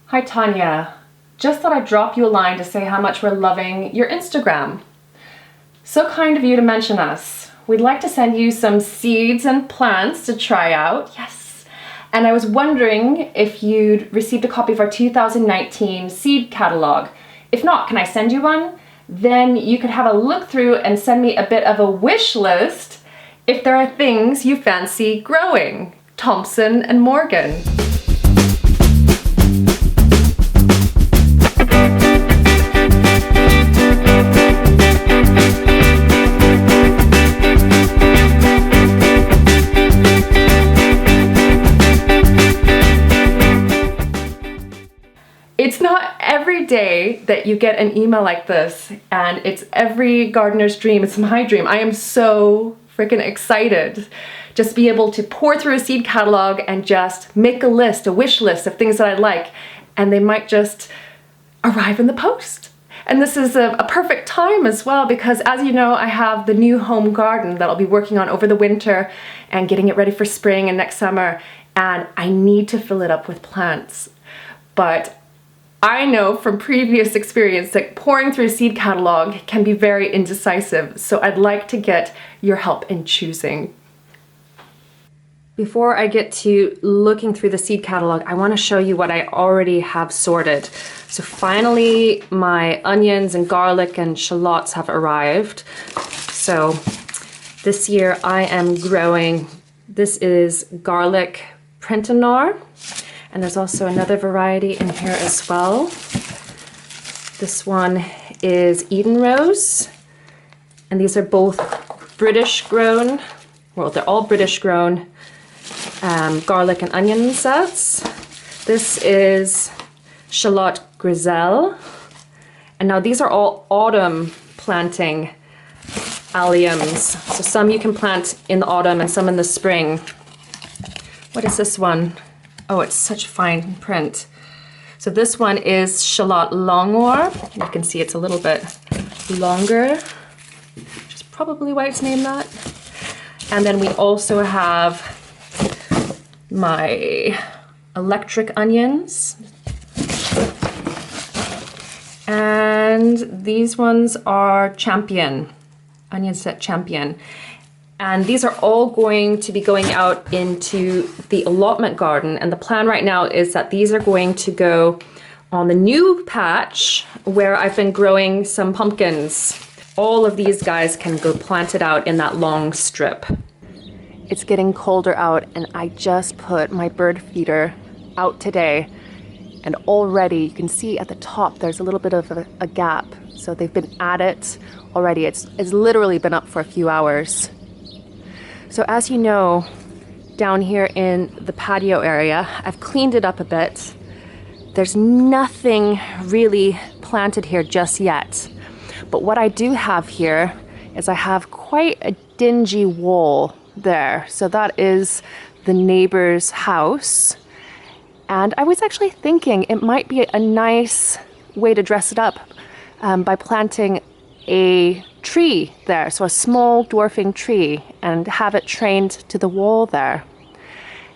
Hi Tanya, just thought I'd drop you a line to say how much we're loving your Instagram. So kind of you to mention us. We'd like to send you some seeds and plants to try out. Yes. And I was wondering if you'd received a copy of our 2019 seed catalog. If not, can I send you one? Then you could have a look through and send me a bit of a wish list if there are things you fancy growing. Thompson and Morgan. It's not every day that you get an email like this, and it's every gardener's dream. It's my dream. I am so freaking excited just to be able to pour through a seed catalog and just make a list, a wish list of things that I'd like, and they might just arrive in the post. And this is a perfect time as well because, as you know, I have the new home garden that I'll be working on over the winter and getting it ready for spring and next summer, and I need to fill it up with plants. But I know from previous experience that pouring through a seed catalog can be very indecisive, so I'd like to get your help in choosing. Before I get to looking through the seed catalog, I want to show you what I already have sorted. So finally, my onions and garlic and shallots have arrived. So this year I am growing, this is garlic printanor. And there's also another variety in here as well. This one is Eden Rose. And these are both British grown, well, they're all British grown garlic and onion sets. This is Shallot Griselle. And now these are all autumn planting alliums. So some you can plant in the autumn and some in the spring. What is this one? Oh, it's such fine print. So this one is Shallot Longoor. You can see it's a little bit longer, which is probably why it's named that. And then we also have my electric onions. And these ones are Champion, onion set Champion. And these are all going to be going out into the allotment garden. And the plan right now is that these are going to go on the new patch where I've been growing some pumpkins. All of these guys can go planted out in that long strip. It's getting colder out and I just put my bird feeder out today. And already you can see at the top there's a little bit of a gap. So they've been at it already. It's literally been up for a few hours. So as you know, down here in the patio area, I've cleaned it up a bit. There's nothing really planted here just yet. But what I do have here is I have quite a dingy wall there. So that is the neighbor's house. And I was actually thinking it might be a nice way to dress it up by planting a tree there, so a small dwarfing tree, and have it trained to the wall there.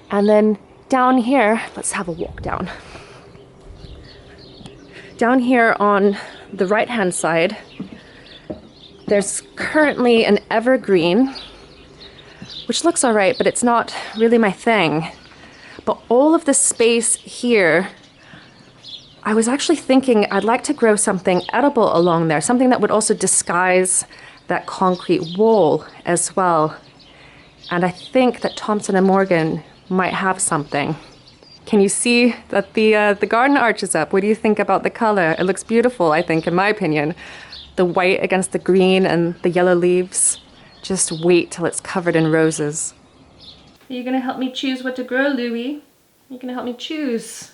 And then down here, let's have a walk down. Down here on the right hand side, there's currently an evergreen, which looks all right, but it's not really my thing. But all of the space here, I was actually thinking I'd like to grow something edible along there, something that would also disguise that concrete wall as well. And I think that Thompson and Morgan might have something. Can you see that the garden arch is up? What do you think about the color? It looks beautiful, I think, in my opinion. The white against the green and the yellow leaves. Just wait till it's covered in roses. Are you gonna help me choose what to grow, Louie? You're gonna help me choose.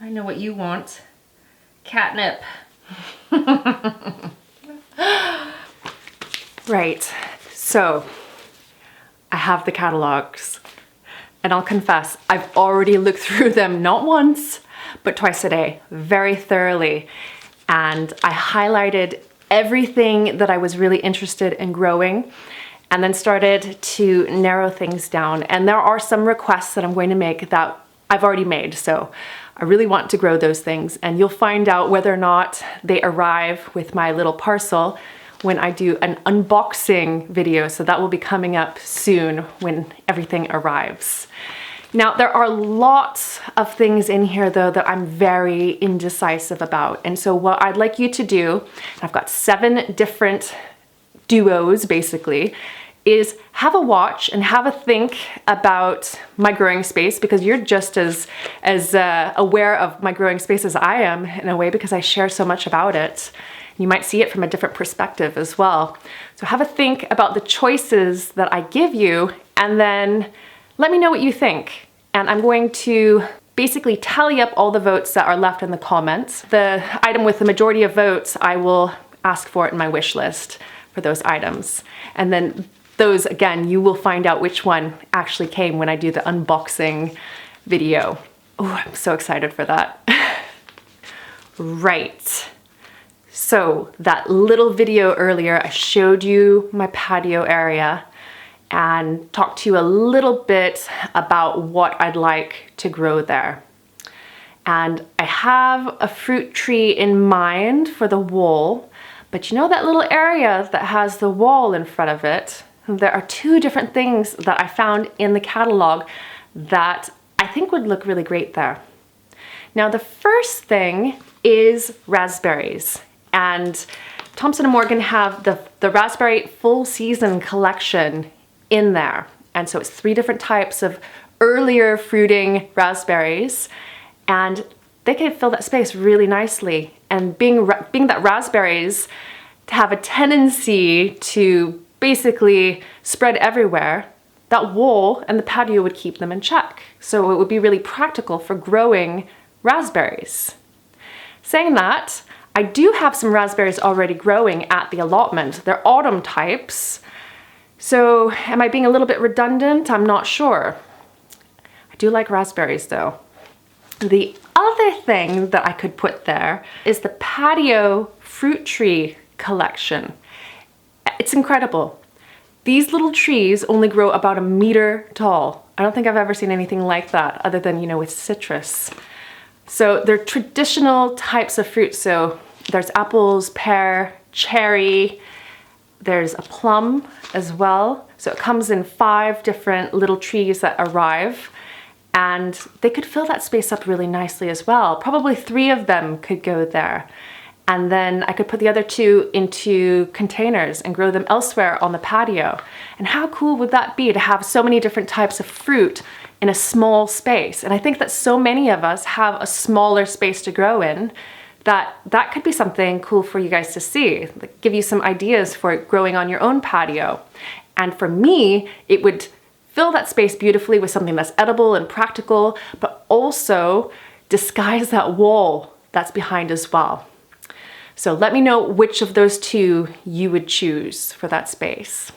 I know what you want. Catnip. Right, so I have the catalogs. And I'll confess, I've already looked through them not once, but twice a day, very thoroughly. And I highlighted everything that I was really interested in growing and then started to narrow things down. And there are some requests that I'm going to make that I've already made. So I really want to grow those things, and you'll find out whether or not they arrive with my little parcel when I do an unboxing video. So that will be coming up soon when everything arrives. Now, there are lots of things in here though that I'm very indecisive about. And so what I'd like you to do, I've got 7 different duos basically, is have a watch and have a think about my growing space, because you're just as aware of my growing space as I am in a way, because I share so much about it. You might see it from a different perspective as well. So have a think about the choices that I give you, and then let me know what you think. And I'm going to basically tally up all the votes that are left in the comments. The item with the majority of votes, I will ask for it in my wish list for those items. And then those, again, you will find out which one actually came when I do the unboxing video. Oh, I'm so excited for that. Right. So that little video earlier, I showed you my patio area and talked to you a little bit about what I'd like to grow there. And I have a fruit tree in mind for the wall, but you know that little area that has the wall in front of it? There are 2 different things that I found in the catalog that I think would look really great there. Now, the first thing is raspberries, and Thompson & Morgan have the raspberry full season collection in there. And so it's 3 different types of earlier fruiting raspberries, and they can fill that space really nicely. And being that raspberries have a tendency to basically spread everywhere, that wall and the patio would keep them in check. So it would be really practical for growing raspberries. Saying that, I do have some raspberries already growing at the allotment. They're autumn types. So am I being a little bit redundant? I'm not sure. I do like raspberries though. The other thing that I could put there is the patio fruit tree collection. It's incredible. These little trees only grow about 1 meter tall. I don't think I've ever seen anything like that other than, you know, with citrus. So they're traditional types of fruit. So there's apples, pear, cherry, there's a plum as well. So it comes in 5 different little trees that arrive, and they could fill that space up really nicely as well. Probably 3 of them could go there. And then I could put the other 2 into containers and grow them elsewhere on the patio. And how cool would that be to have so many different types of fruit in a small space? And I think that so many of us have a smaller space to grow in, that could be something cool for you guys to see, like give you some ideas for growing on your own patio. And for me, it would fill that space beautifully with something that's edible and practical, but also disguise that wall that's behind as well. So let me know which of those 2 you would choose for that space.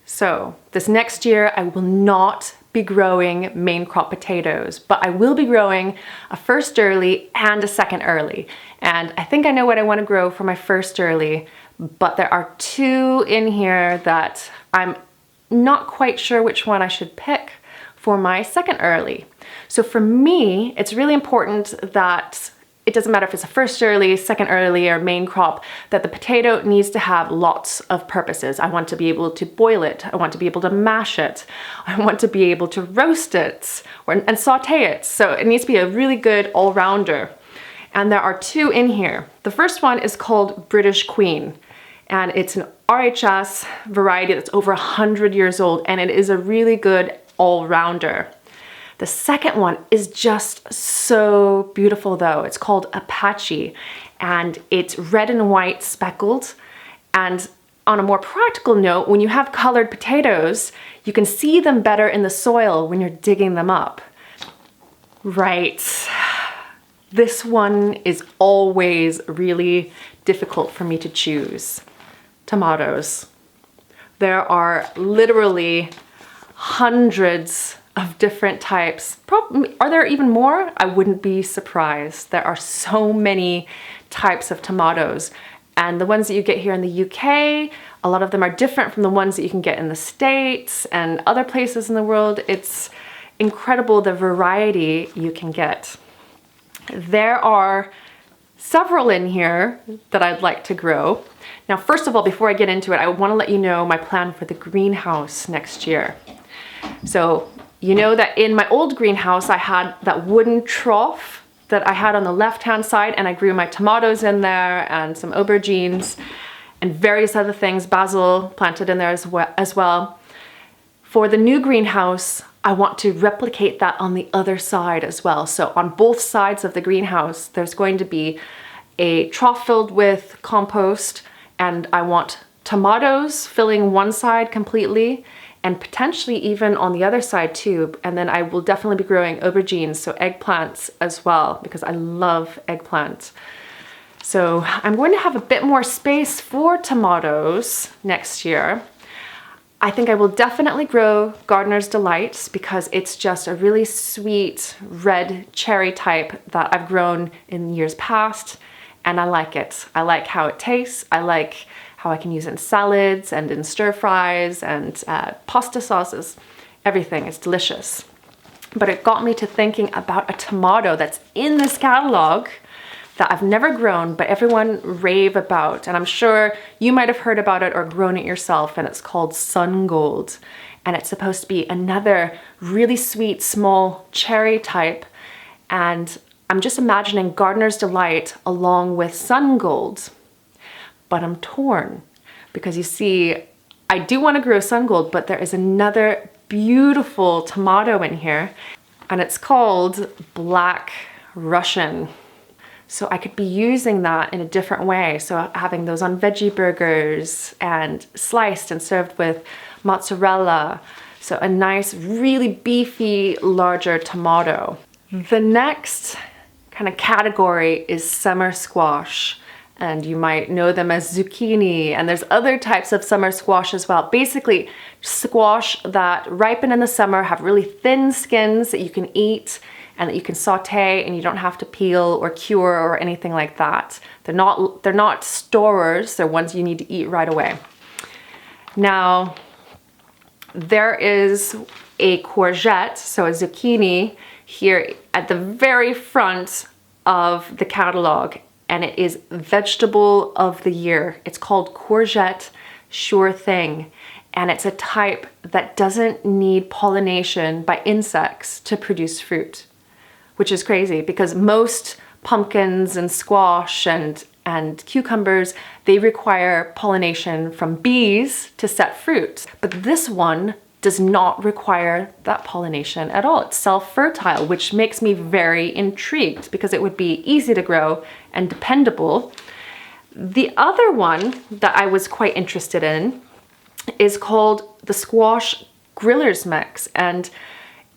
So this next year, I will not be growing main crop potatoes, but I will be growing a first early and a second early. And I think I know what I want to grow for my first early, but there are 2 in here that I'm not quite sure which one I should pick for my second early. So for me, it's really important that it doesn't matter if it's a first early, second early, or main crop, that the potato needs to have lots of purposes. I want to be able to boil it. I want to be able to mash it. I want to be able to roast it and saute it. So it needs to be a really good all-rounder. And there are 2 in here. The first one is called British Queen, and it's an RHS variety that's over 100 years old, and it is a really good all-rounder. The second one is just so beautiful though. It's called Apache, and it's red and white speckled. And on a more practical note, when you have colored potatoes, you can see them better in the soil when you're digging them up. Right. This one is always really difficult for me to choose. Tomatoes. There are literally hundreds of different types. Are there even more? I wouldn't be surprised. There are so many types of tomatoes, and the ones that you get here in the UK, a lot of them are different from the ones that you can get in the States and other places in the world. It's incredible the variety you can get. There are several in here that I'd like to grow. Now, first of all, before I get into it, I want to let you know my plan for the greenhouse next year. So you know that in my old greenhouse, I had that wooden trough that I had on the left-hand side, and I grew my tomatoes in there and some aubergines and various other things, basil planted in there as well. For the new greenhouse, I want to replicate that on the other side as well. So on both sides of the greenhouse, there's going to be a trough filled with compost, and I want tomatoes filling one side completely, and potentially even on the other side too. And then I will definitely be growing aubergines, so eggplants as well, because I love eggplant. So I'm going to have a bit more space for tomatoes next year. I think I will definitely grow Gardener's Delight because it's just a really sweet red cherry type that I've grown in years past, and I like it. I like how it tastes. I like how I can use it in salads and in stir fries and pasta sauces. Everything is delicious. But it got me to thinking about a tomato that's in this catalog that I've never grown, but everyone rave about. And I'm sure you might have heard about it or grown it yourself, and it's called Sungold. And it's supposed to be another really sweet, small cherry type. And I'm just imagining Gardener's Delight along with Sungold. But I'm torn because you see, I do want to grow Sungold, but there is another beautiful tomato in here, and it's called Black Russian. So I could be using that in a different way. So having those on veggie burgers and sliced and served with mozzarella. So a nice, really beefy, larger tomato. The next kind of category is summer squash. And you might know them as zucchini, and there's other types of summer squash as well. Basically, squash that ripen in the summer, have really thin skins that you can eat and that you can saute, and you don't have to peel or cure or anything like that. They're not storers, they're ones you need to eat right away. Now, there is a courgette, so a zucchini, here at the very front of the catalog, and it is vegetable of the year. It's called Courgette Sure Thing, and it's a type that doesn't need pollination by insects to produce fruit, which is crazy because most pumpkins and squash and cucumbers, they require pollination from bees to set fruit. But this one does not require that pollination at all. It's self-fertile, which makes me very intrigued because it would be easy to grow and dependable. The other one that I was quite interested in is called the squash griller's mix, and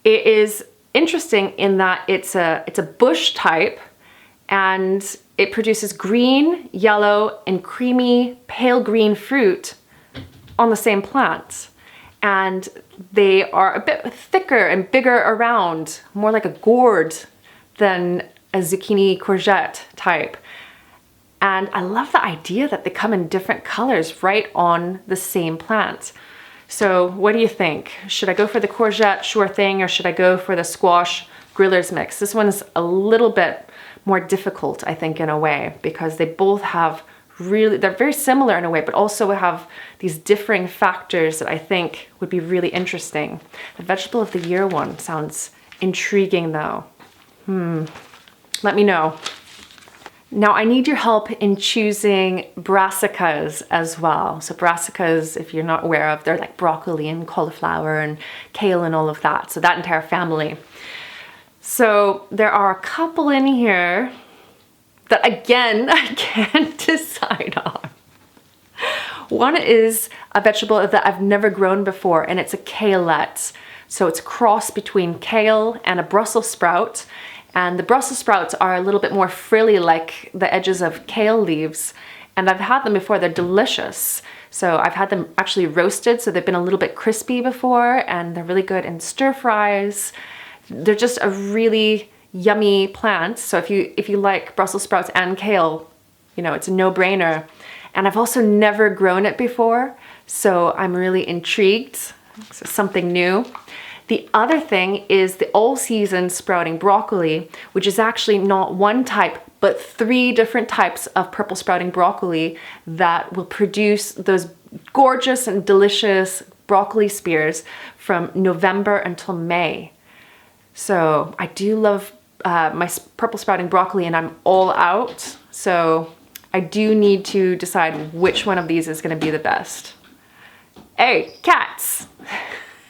it is interesting in that it's a bush type, and it produces green, yellow, and creamy pale green fruit on the same plant. And they are a bit thicker and bigger around, more like a gourd than a zucchini courgette type. And I love the idea that they come in different colors right on the same plant. So what do you think? Should I go for the Courgette Sure Thing, or should I go for the squash griller's mix? This one's a little bit more difficult, I think, in a way, because they both have they're very similar in a way, but also have these differing factors that I think would be really interesting. The vegetable of the year one sounds intriguing though. Let me know. Now I need your help in choosing brassicas as well. So brassicas, if you're not aware of, they're like broccoli and cauliflower and kale and all of that. So that entire family. So there are a couple in here that again, I can't decide on. One is a vegetable that I've never grown before, and it's a Kalettes. So it's a cross between kale and a Brussels sprout. And the Brussels sprouts are a little bit more frilly, like the edges of kale leaves. And I've had them before, they're delicious. So I've had them actually roasted, so they've been a little bit crispy before, and they're really good in stir fries. They're just a really yummy plant. So if you like Brussels sprouts and kale, you know, it's a no-brainer. And I've also never grown it before, so I'm really intrigued. So something new. The other thing is the all-season sprouting broccoli, which is actually not one type, but 3 different types of purple sprouting broccoli that will produce those gorgeous and delicious broccoli spears from November until May. So I do love my purple sprouting broccoli, and I'm all out. So I do need to decide which one of these is going to be the best. Hey, cats!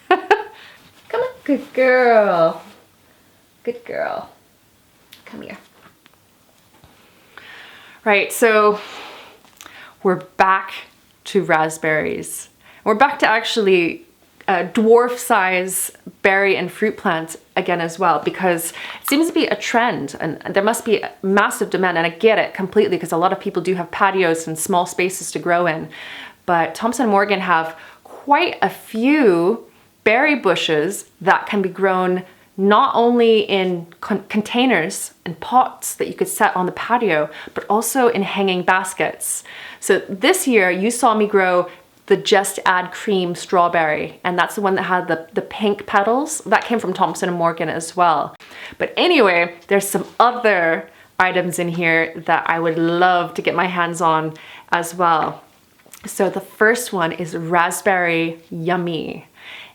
Come on, good girl. Good girl. Come here. Right, so we're back to raspberries. We're back to actually dwarf size berry and fruit plants again as well, because it seems to be a trend and there must be a massive demand, and I get it completely because a lot of people do have patios and small spaces to grow in. But Thompson & Morgan have quite a few berry bushes that can be grown not only in containers and pots that you could set on the patio, but also in hanging baskets. So this year you saw me grow the Just Add Cream strawberry, and that's the one that had the pink petals. That came from Thompson & Morgan as well. But anyway, there's some other items in here that I would love to get my hands on as well. So the first one is Raspberry Yummy.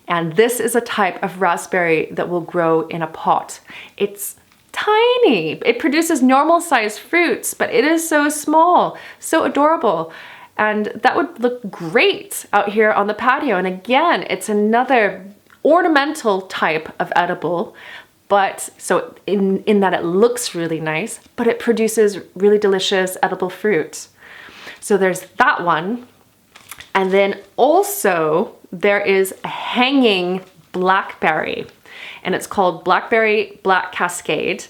And this is a type of raspberry that will grow in a pot. It's tiny. It produces normal sized fruits, but it is so small, so adorable. And that would look great out here on the patio. And again, it's another ornamental type of edible, but so in that it looks really nice, but it produces really delicious edible fruit. So there's that one. And then also there is a hanging blackberry, and it's called Blackberry Black Cascade.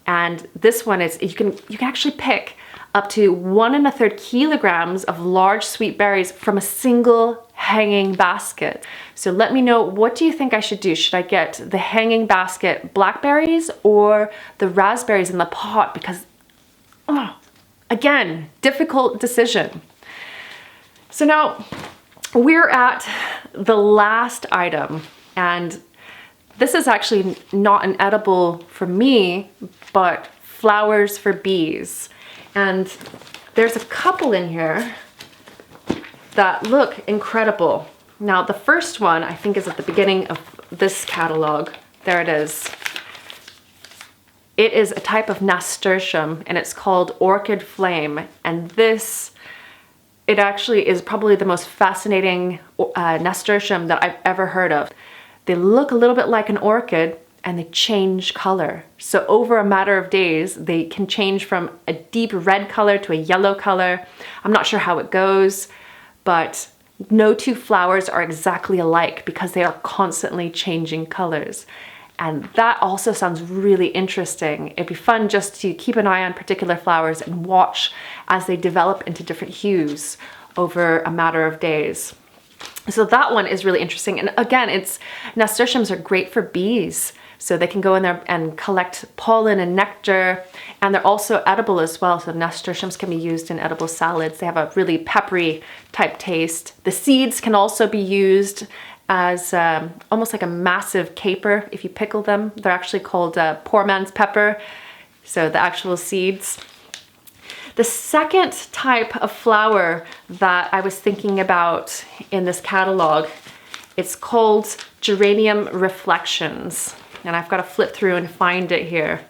And this one is, you can actually pick up to 1 1/3 kilograms of large sweet berries from a single hanging basket. So let me know, what do you think I should do? Should I get the hanging basket blackberries or the raspberries in the pot? Because, again, difficult decision. So now we're at the last item, and this is actually not an edible for me, but flowers for bees. And there's a couple in here that look incredible. Now the first one I think is at the beginning of this catalog. There it is. It is a type of Nasturtium, and it's called Orchid Flame. And this, it actually is probably the most fascinating nasturtium that I've ever heard of. They look a little bit like an orchid, and they change color. So over a matter of days, they can change from a deep red color to a yellow color. I'm not sure how it goes, but no 2 flowers are exactly alike because they are constantly changing colors. And that also sounds really interesting. It'd be fun just to keep an eye on particular flowers and watch as they develop into different hues over a matter of days. So that one is really interesting. And again, nasturtiums are great for bees. So they can go in there and collect pollen and nectar, and they're also edible as well. So nasturtiums can be used in edible salads. They have a really peppery type taste. The seeds can also be used as almost like a massive caper if you pickle them. They're actually called poor man's pepper, so the actual seeds. The second type of flower that I was thinking about in this catalog, it's called Geranium Reflections. And I've got to flip through and find it here.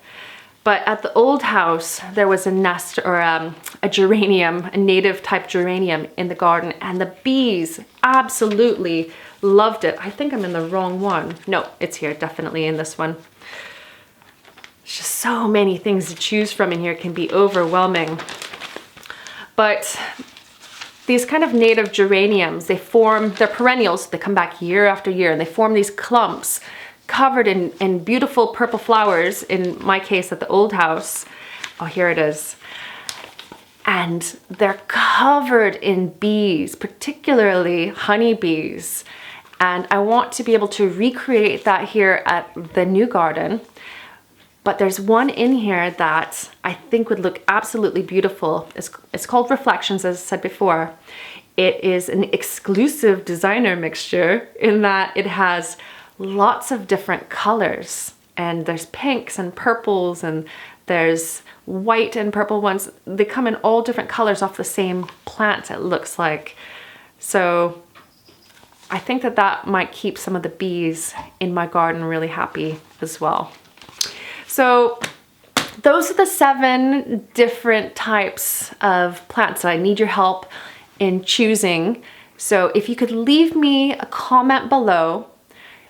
But at the old house, there was a nest or a geranium, a native type geranium in the garden, and the bees absolutely loved it. I think I'm in the wrong one. No, it's here, definitely in this one. There's just so many things to choose from in here, it can be overwhelming. But these kind of native geraniums, they're perennials, they come back year after year, and they form these clumps covered in beautiful purple flowers, in my case at the old house. Oh, here it is. And they're covered in bees, particularly honeybees. And I want to be able to recreate that here at the new garden. But there's one in here that I think would look absolutely beautiful. It's called Reflections, as I said before. It is an exclusive designer mixture in that it has lots of different colors, and there's pinks and purples, and there's white and purple ones. They come in all different colors off the same plant, it looks like. So I think that that might keep some of the bees in my garden really happy as well. So those are the 7 different types of plants that I need your help in choosing. So if you could leave me a comment below,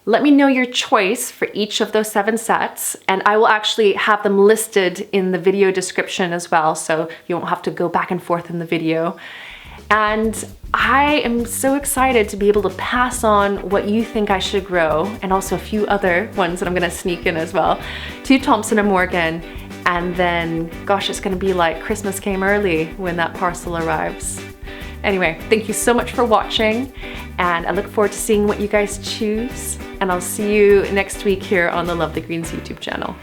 let me know your choice for each of those 7 sets, and I will actually have them listed in the video description as well, so you won't have to go back and forth in the video. And I am so excited to be able to pass on what you think I should grow, and also a few other ones that I'm gonna sneak in as well, to Thompson & Morgan. And then, gosh, it's gonna be like Christmas came early when that parcel arrives. Anyway, thank you so much for watching, and I look forward to seeing what you guys choose, and I'll see you next week here on the Love the Greens YouTube channel.